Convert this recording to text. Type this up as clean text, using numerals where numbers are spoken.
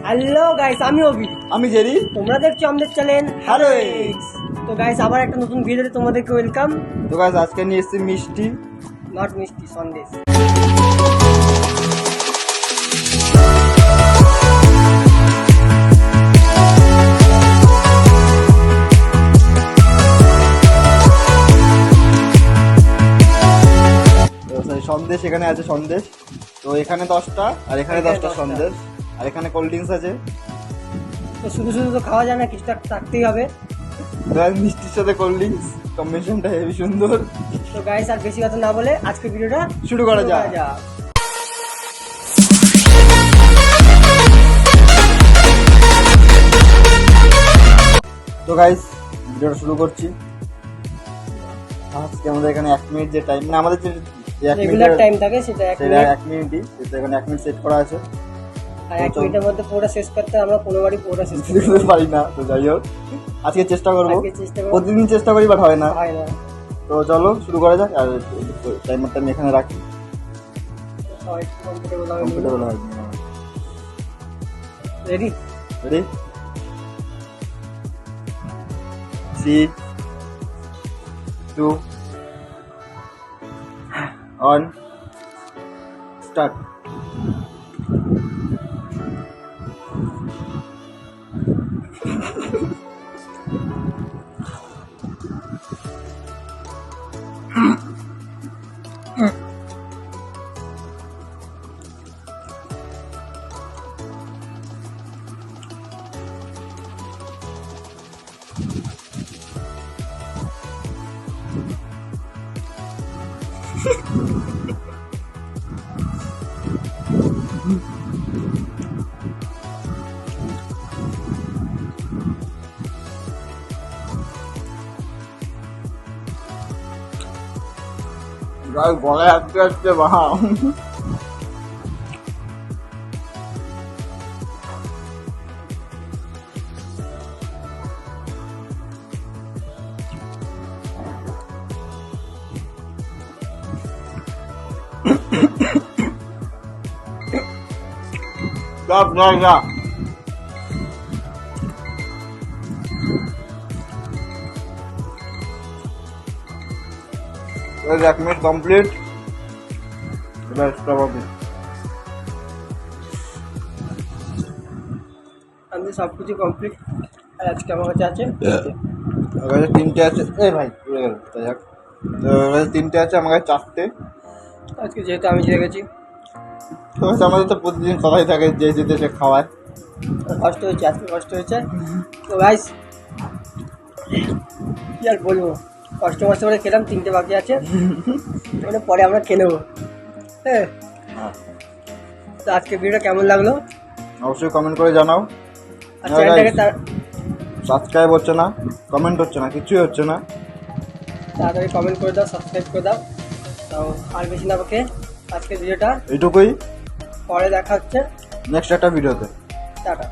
Hello guys, আমি অভি, আমি Jerry, তোমরা দেখছো আমাদের চ্যানেল হ্যালো এক্স। তো গাইস, আবার একটা নতুন ভিডিওতে তোমাদেরকে ওয়েলকাম। তো গাইস আজকে নিয়ে এসেছি মিষ্টি, নট মিষ্টি, সন্দেশ। সন্দেশ এখানে আছে সন্দেশ। তো এখানে 10টা আর এখানে 10টা সন্দেশ, আর এখানে কোল্ড ড্রিঙ্কস আছে। তো শুধু শুধু তো খাওয়া যায় না, কিছুটা থাকতেই হবে। মিষ্টির সাথে কোল্ড ড্রিঙ্কস কম্বিনেশনটা হেবি সুন্দর। তো গাইস, আর বেশি কথা না বলে আজকে ভিডিওটা শুরু করা যাক। তো গাইস ভিডিওটা শুরু করছি। আজকে আমাদের এখানে 1 মিনিট যে টাইম, না আমাদের যে রেগুলার টাইম থাকে সেটা 1 মিনিট। 1 মিনিটই, সেটা এখানে 1 মিনিট সেট করা আছে। আর 1 মিনিটের মধ্যে পুরোটা শেষ করতে আমরা 15 বারই পুরোটা শেষ করতে করতে পারি না। তো যাই হোক, আজকে চেষ্টা করবো। আজকে চেষ্টা করব, প্রতিদিন চেষ্টা করি বাট হয় না। হয় না। তো চলো শুরু করা যাক। আর টাইমারটা আমি এখানে রাখি, সবাই কমফোর্টেবল হবে। কমফোর্টেবল হয়। রেডি? রেডি? 3, 2, 1, স্টার্ট। গলায় আটকে আটকে বাহা। যা 1 মিনিট কমপ্লিট। এবার স্টপ হবে। আমি সবকিছু কমপ্লিট। আর আজকে আমার কাছে আছে আমার কাছে 3টে আছে। এই ভাই পুরো গেল। তাই যাক, তো আমার কাছে 3টে আছে, আমার কাছে 4টে। আজকে যেহেতু আমি জিতে গেছি। তো আমাদের তো প্রতিদিন কথাই থাকে, যে জিতে সে খাওয়ায়। কষ্ট হয়েছে, আজকে কষ্ট হয়েছে। তো গাইস, কি আর বলবো, কষ্ট করে খেলাম। 3টে বাকি আছে, মানে পরে আমরা খেয়ে নেবো। হ্যাঁ, তো আজকে ভিডিওটা কেমন লাগলো অবশ্যই কমেন্ট করে জানাও। আর চ্যানেলটাকে সাবস্ক্রাইব হচ্ছে না, কমেন্ট হচ্ছে না, কিছুই হচ্ছে না। তাড়াতাড়ি কমেন্ট করে দাও, সাবস্ক্রাইব করে দাও। তো আর বেশি না বকে আজকে ভিডিওটা এইটুকুই। পরে দেখা হচ্ছে নেক্সট একটা ভিডিওতে। টাটা।